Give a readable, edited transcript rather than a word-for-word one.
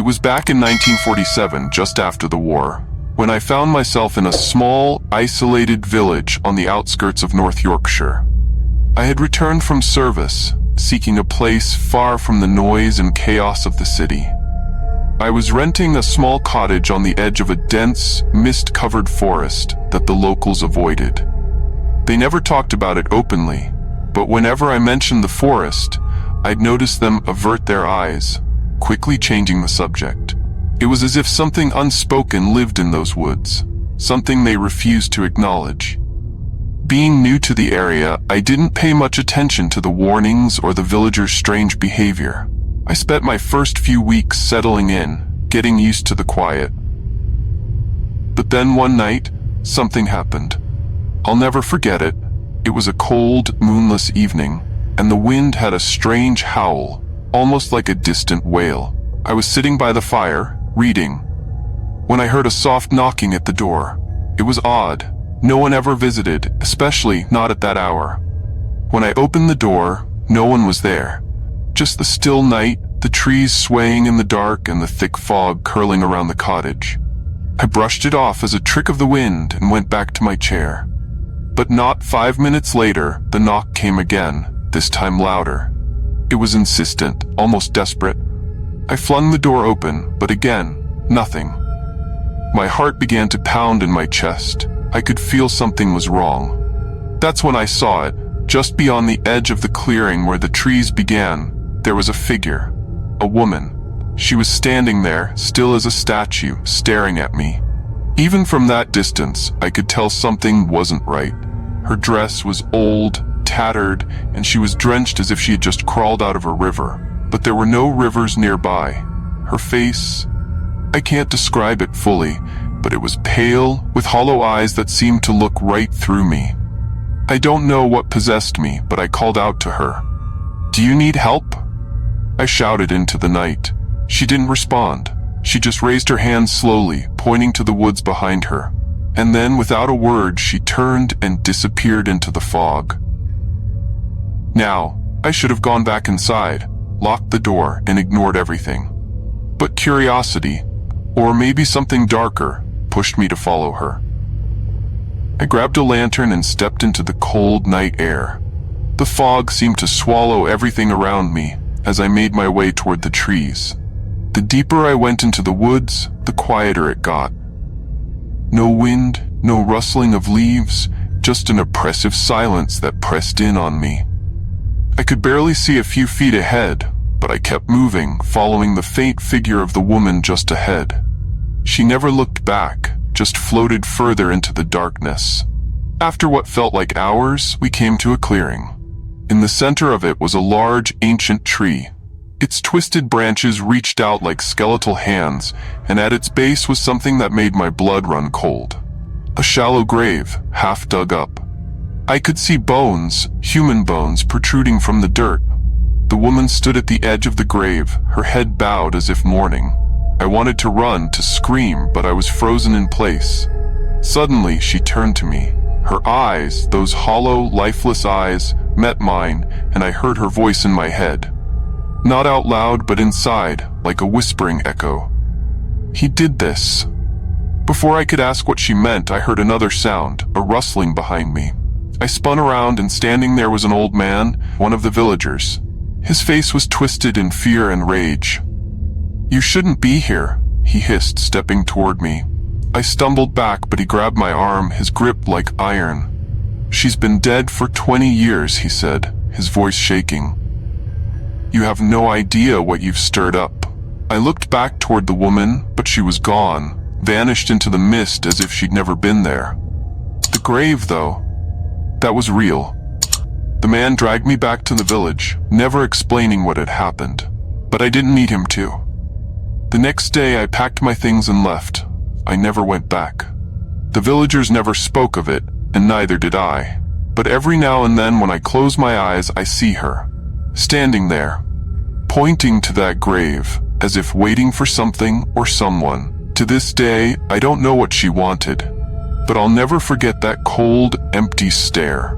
It was back in 1947, just after the war, when I found myself in a small, isolated village on the outskirts of North Yorkshire. I had returned from service, seeking a place far from the noise and chaos of the city. I was renting a small cottage on the edge of a dense, mist-covered forest that the locals avoided. They never talked about it openly, but whenever I mentioned the forest, I'd notice them avert their eyes, quickly changing the subject. It was as if something unspoken lived in those woods, something they refused to acknowledge. Being new to the area, I didn't pay much attention to the warnings or the villagers' strange behavior. I spent my first few weeks settling in, getting used to the quiet. But then one night, something happened. I'll never forget it. It was a cold, moonless evening, and the wind had a strange howl, almost like a distant wail. I was sitting by the fire, reading, when I heard a soft knocking at the door. It was odd. No one ever visited, especially not at that hour. When I opened the door, no one was there. Just the still night, the trees swaying in the dark, and the thick fog curling around the cottage. I brushed it off as a trick of the wind and went back to my chair. But not 5 minutes later, the knock came again, this time louder. It was insistent, almost desperate. I flung the door open, but again, nothing. My heart began to pound in my chest. I could feel something was wrong. That's when I saw it. Just beyond the edge of the clearing where the trees began, there was a figure, a woman. She was standing there, still as a statue, staring at me. Even from that distance, I could tell something wasn't right. Her dress was old, tattered, and she was drenched as if she had just crawled out of a river. But there were no rivers nearby. Her face, I can't describe it fully, but it was pale, with hollow eyes that seemed to look right through me. I don't know what possessed me, but I called out to her. "Do you need help?" I shouted into the night. She didn't respond. She just raised her hand slowly, pointing to the woods behind her. And then, without a word, she turned and disappeared into the fog. Now, I should have gone back inside, locked the door, and ignored everything. But curiosity, or maybe something darker, pushed me to follow her. I grabbed a lantern and stepped into the cold night air. The fog seemed to swallow everything around me as I made my way toward the trees. The deeper I went into the woods, the quieter it got. No wind, no rustling of leaves, just an oppressive silence that pressed in on me. I could barely see a few feet ahead, but I kept moving, following the faint figure of the woman just ahead. She never looked back, just floated further into the darkness. After what felt like hours, we came to a clearing. In the center of it was a large, ancient tree. Its twisted branches reached out like skeletal hands, and at its base was something that made my blood run cold. A shallow grave, half dug up. I could see bones, human bones, protruding from the dirt. The woman stood at the edge of the grave, her head bowed as if mourning. I wanted to run, to scream, but I was frozen in place. Suddenly, she turned to me. Her eyes, those hollow, lifeless eyes, met mine, and I heard her voice in my head. Not out loud, but inside, like a whispering echo. "He did this." Before I could ask what she meant, I heard another sound, a rustling behind me. I spun around, and standing there was an old man, one of the villagers. His face was twisted in fear and rage. "You shouldn't be here," he hissed, stepping toward me. I stumbled back, but he grabbed my arm, his grip like iron. "She's been dead for 20 years, he said, his voice shaking. "You have no idea what you've stirred up." I looked back toward the woman, but she was gone, vanished into the mist as if she'd never been there. The grave, though, that was real. The man dragged me back to the village, never explaining what had happened. But I didn't need him to. The next day I packed my things and left. I never went back. The villagers never spoke of it, and neither did I. But every now and then when I close my eyes, I see her, standing there, pointing to that grave, as if waiting for something or someone. To this day, I don't know what she wanted, but I'll never forget that cold, empty stare.